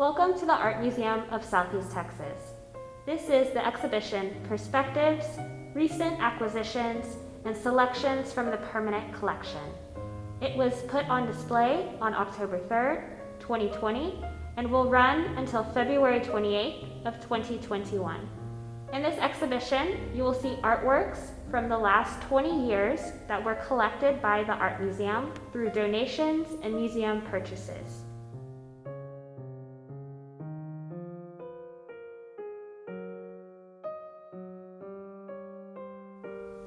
Welcome to the Art Museum of Southeast Texas. This is the exhibition Perspectives, Recent Acquisitions, and Selections from the Permanent Collection. It was put on display on October 3rd, 2020, and will run until February 28th of 2021. In this exhibition, you will see artworks from the last 20 years that were collected by the Art Museum through donations and museum purchases.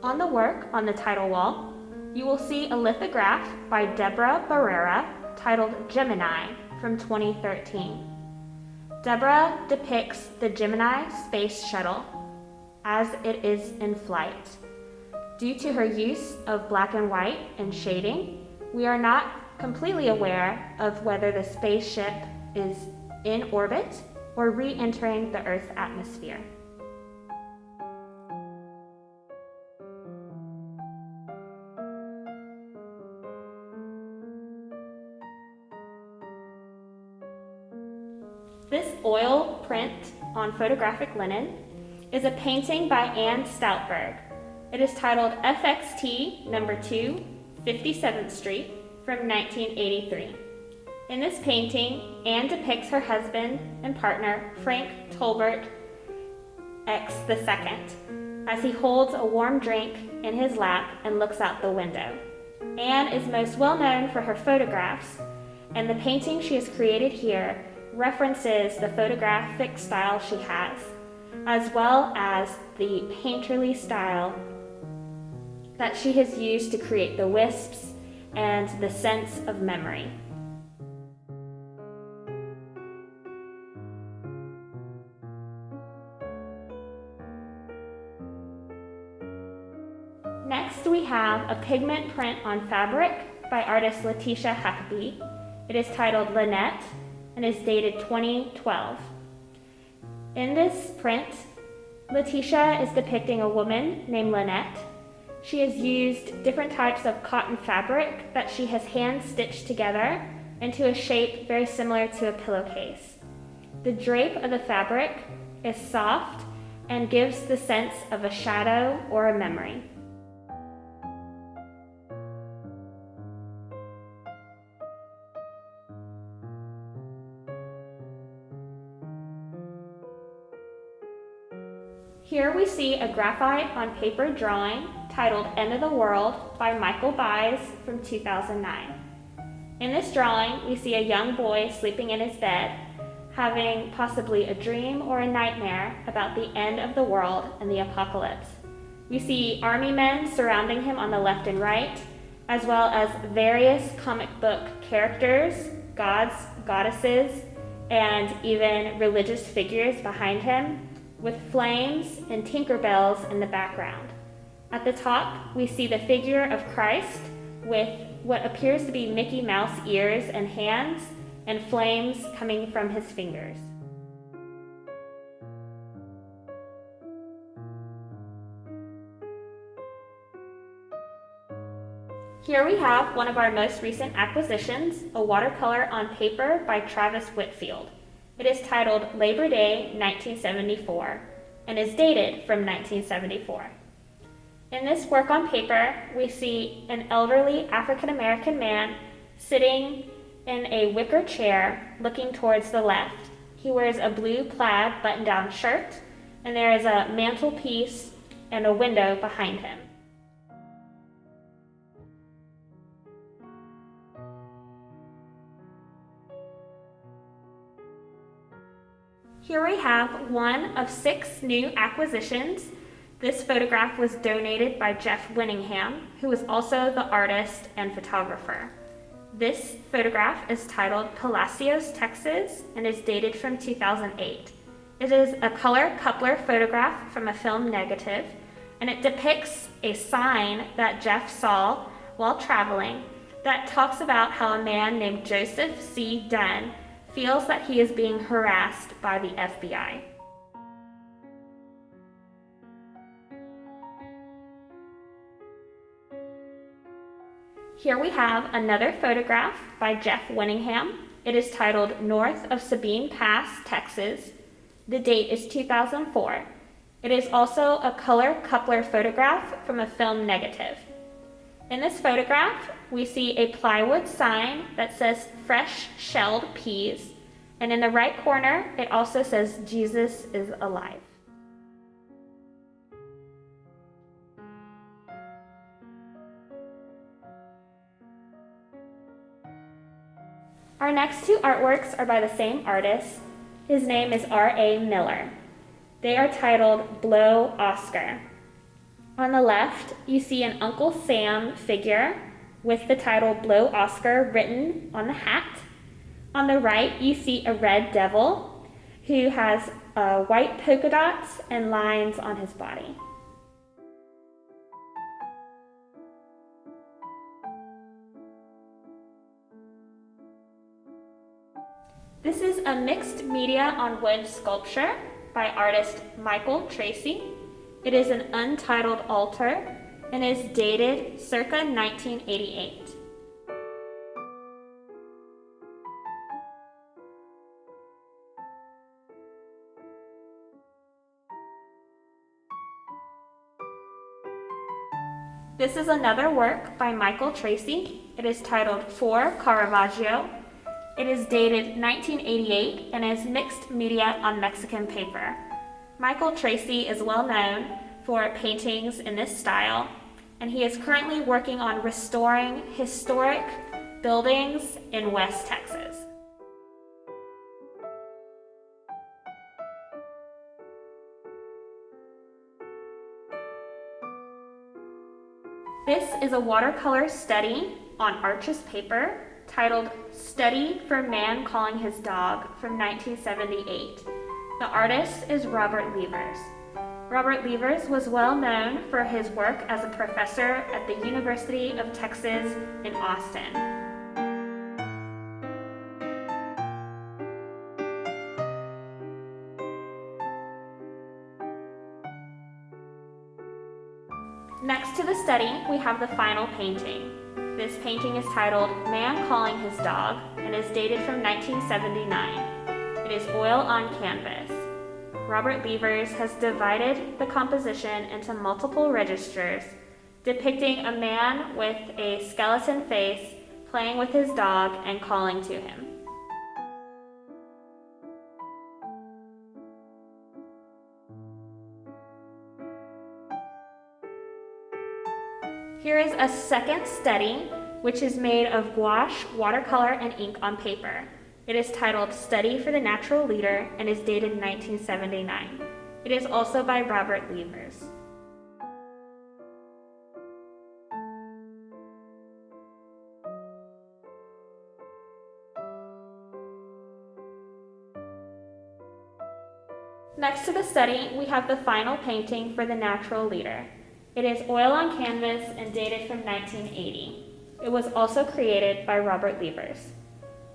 On the work on the title wall, you will see a lithograph by Deborah Barrera titled Gemini from 2013. Deborah depicts the Gemini space shuttle as it is in flight. Due to her use of black and white and shading, we are not completely aware of whether the spaceship is in orbit or re-entering the Earth's atmosphere. This oil print on photographic linen is a painting by Anne Stoutberg. It is titled FXT No. 2, 57th Street from 1983. In this painting, Anne depicts her husband and partner, Frank Tolbert X II, as he holds a warm drink in his lap and looks out the window. Anne is most well known for her photographs, and the painting she has created here references the photographic style she has, as well as the painterly style that she has used to create the wisps and the sense of memory. Next, we have a pigment print on fabric by artist Letitia Huckabee. It is titled Lynette and is dated 2012. In this print, Letitia is depicting a woman named Lynette. She has used different types of cotton fabric that she has hand-stitched together into a shape very similar to a pillowcase. The drape of the fabric is soft and gives the sense of a shadow or a memory. Here we see a graphite on paper drawing titled End of the World by Michael Byes from 2009. In this drawing, we see a young boy sleeping in his bed, having possibly a dream or a nightmare about the end of the world and the apocalypse. We see army men surrounding him on the left and right, as well as various comic book characters, gods, goddesses, and even religious figures behind him, with flames and Tinkerbells in the background. At the top, we see the figure of Christ with what appears to be Mickey Mouse ears and hands, and flames coming from his fingers. Here we have one of our most recent acquisitions, a watercolor on paper by Travis Whitfield. It is titled Labor Day 1974 and is dated from 1974. In this work on paper, we see an elderly African-American man sitting in a wicker chair looking towards the left. He wears a blue plaid button-down shirt, and there is a mantelpiece and a window behind him. Here we have one of 6 new acquisitions. This photograph was donated by Jeff Winningham, who is also the artist and photographer. This photograph is titled Palacios, Texas, and is dated from 2008. It is a color coupler photograph from a film negative, and it depicts a sign that Jeff saw while traveling that talks about how a man named Joseph C. Dunn feels that he is being harassed by the FBI. Here we have another photograph by Jeff Winningham. It is titled North of Sabine Pass, Texas. The date is 2004. It is also a color coupler photograph from a film negative. In this photograph, we see a plywood sign that says fresh shelled peas, and in the right corner, it also says Jesus is alive. Our next two artworks are by the same artist. His name is R.A. Miller. They are titled Blow Oscar. On the left, you see an Uncle Sam figure with the title Blow Oscar written on the hat. On the right, you see a red devil who has white polka dots and lines on his body. This is a mixed media on wood sculpture by artist Michael Tracy. It is an untitled altar and is dated circa 1988. This is another work by Michael Tracy. It is titled For Caravaggio. It is dated 1988 and is mixed media on Mexican paper. Michael Tracy is well known for paintings in this style, and he is currently working on restoring historic buildings in West Texas. This is a watercolor study on Arches paper titled Study for Man Calling His Dog from 1978. The artist is Robert Levers. Robert Levers was well known for his work as a professor at the University of Texas in Austin. Next to the study, we have the final painting. This painting is titled Man Calling His Dog and is dated from 1979. It is oil on canvas. Robert Levers has divided the composition into multiple registers, depicting a man with a skeleton face playing with his dog and calling to him. Here is a second study, which is made of gouache, watercolor, and ink on paper. It is titled Study for the Natural Leader and is dated 1979. It is also by Robert Levers. Next to the study, we have the final painting for the Natural Leader. It is oil on canvas and dated from 1980. It was also created by Robert Levers.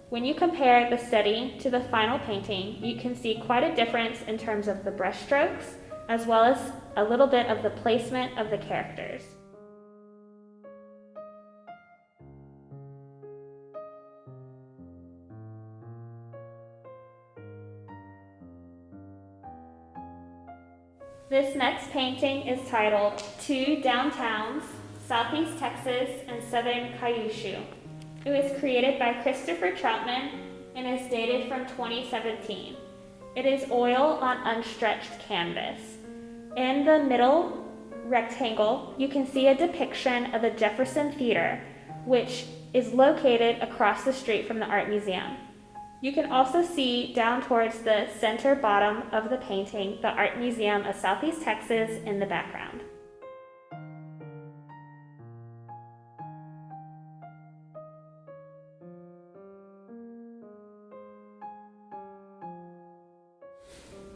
When you compare the study to the final painting, you can see quite a difference in terms of the brushstrokes, as well as a little bit of the placement of the characters. This next painting is titled Two Downtowns, Southeast Texas and Southern Kyushu. It was created by Christopher Troutman and is dated from 2017. It is oil on unstretched canvas. In the middle rectangle, you can see a depiction of the Jefferson Theater, which is located across the street from the Art Museum. You can also see down towards the center bottom of the painting the Art Museum of Southeast Texas in the background.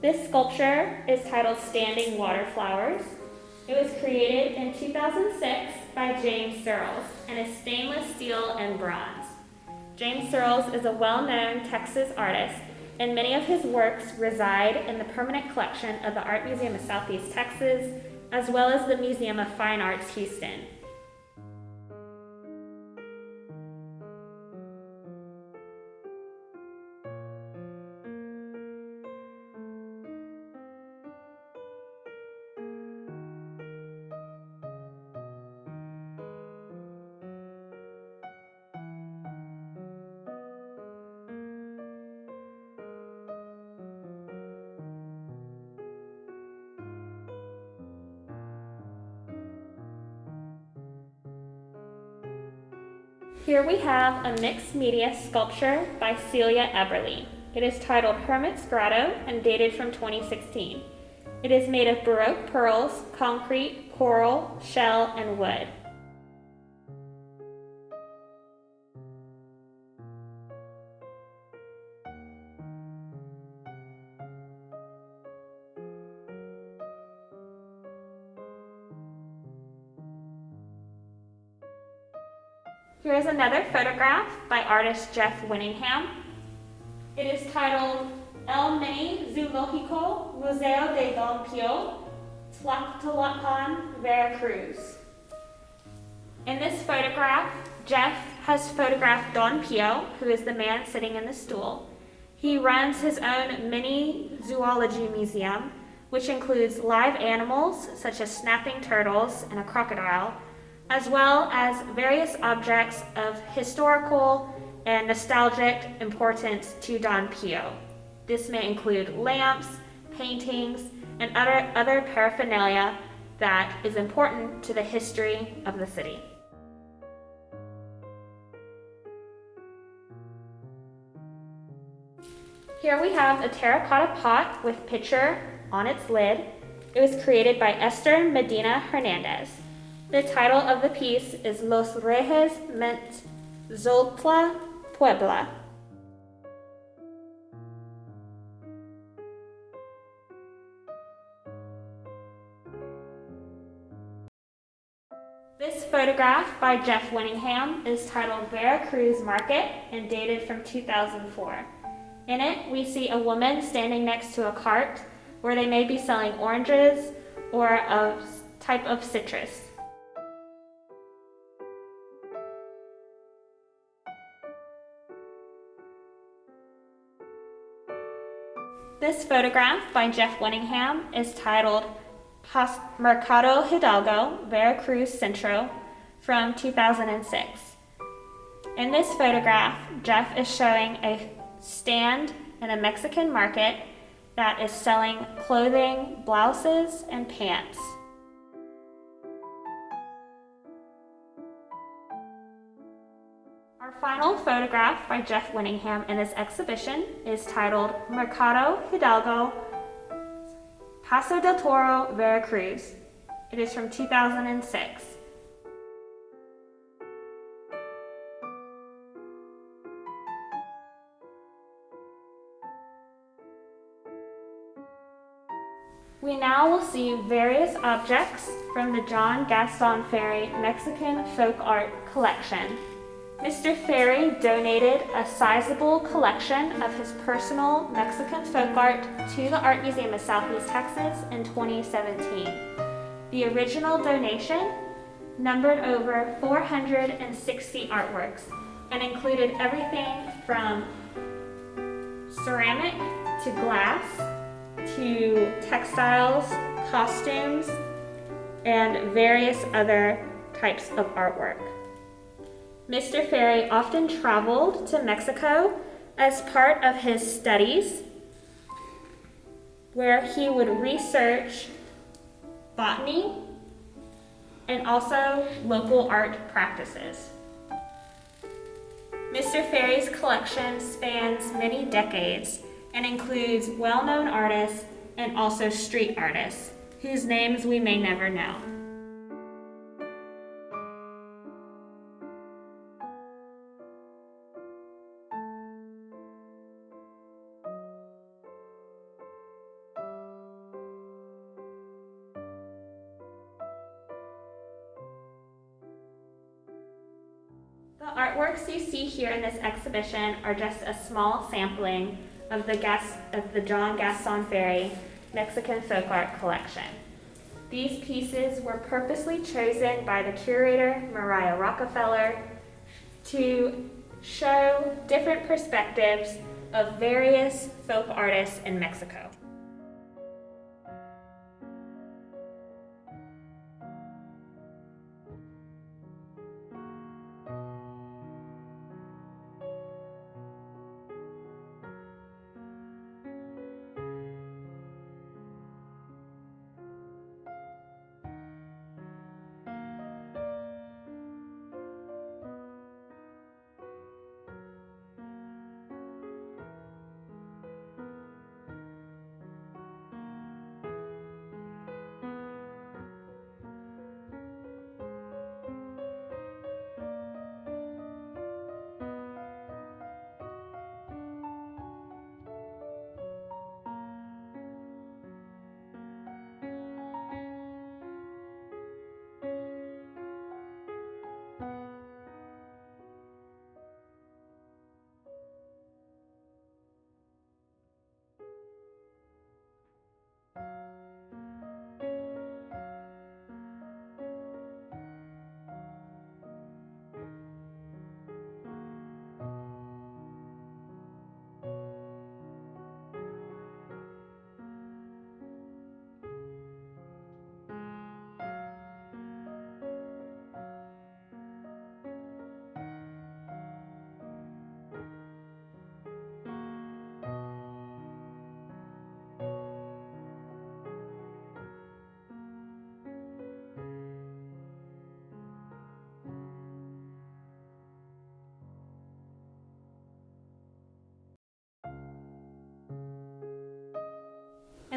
This sculpture is titled Standing Waterflowers. It was created in 2006 by James Searles and is stainless steel and bronze. James Searles is a well-known Texas artist, and many of his works reside in the permanent collection of the Art Museum of Southeast Texas, as well as the Museum of Fine Arts, Houston. Here we have a mixed media sculpture by Celia Eberly. It is titled Hermit's Grotto and dated from 2016. It is made of Baroque pearls, concrete, coral, shell, and wood. Here is another photograph by artist Jeff Winningham. It is titled El Mini Zoológico Museo de Don Pío, Tlactolacan, Veracruz. In this photograph, Jeff has photographed Don Pío, who is the man sitting in the stool. He runs his own mini zoology museum, which includes live animals such as snapping turtles and a crocodile, as well as various objects of historical and nostalgic importance to Don Pío. This may include lamps, paintings, and other paraphernalia that is important to the history of the city. Here we have a terracotta pot with picture on its lid. It was created by Esther Medina Hernandez. The title of the piece is Los Reyes Ment Zoltla Puebla. This photograph by Jeff Winningham is titled Veracruz Market and dated from 2004. In it, we see a woman standing next to a cart where they may be selling oranges or a type of citrus. This photograph by Jeff Winningham is titled Mercado Hidalgo, Veracruz Centro from 2006. In this photograph, Jeff is showing a stand in a Mexican market that is selling clothing, blouses, and pants. Our final photograph by Jeff Winningham in this exhibition is titled Mercado Hidalgo, Paso del Toro, Veracruz. It is from 2006. We now will see various objects from the John Gaston Fairey Mexican Folk Art Collection. Mr. Fairey donated a sizable collection of his personal Mexican folk art to the Art Museum of Southeast Texas in 2017. The original donation numbered over 460 artworks and included everything from ceramic to glass to textiles, costumes, and various other types of artwork. Mr. Fairey often traveled to Mexico as part of his studies, where he would research botany and also local art practices. Mr. Fairey's collection spans many decades and includes well-known artists and also street artists, whose names we may never know. The artworks you see here in this exhibition are just a small sampling of the John Gaston Fairey Mexican Folk Art Collection. These pieces were purposely chosen by the curator, Mariah Rockefeller, to show different perspectives of various folk artists in Mexico.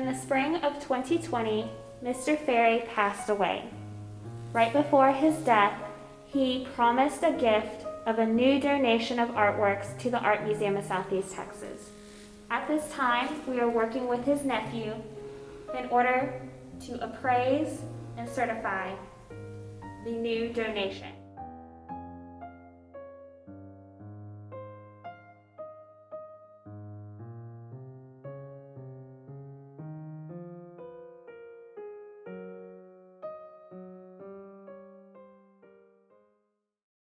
In the spring of 2020, Mr. Fairey passed away. Right before his death, he promised a gift of a new donation of artworks to the Art Museum of Southeast Texas. At this time, we are working with his nephew in order to appraise and certify the new donation.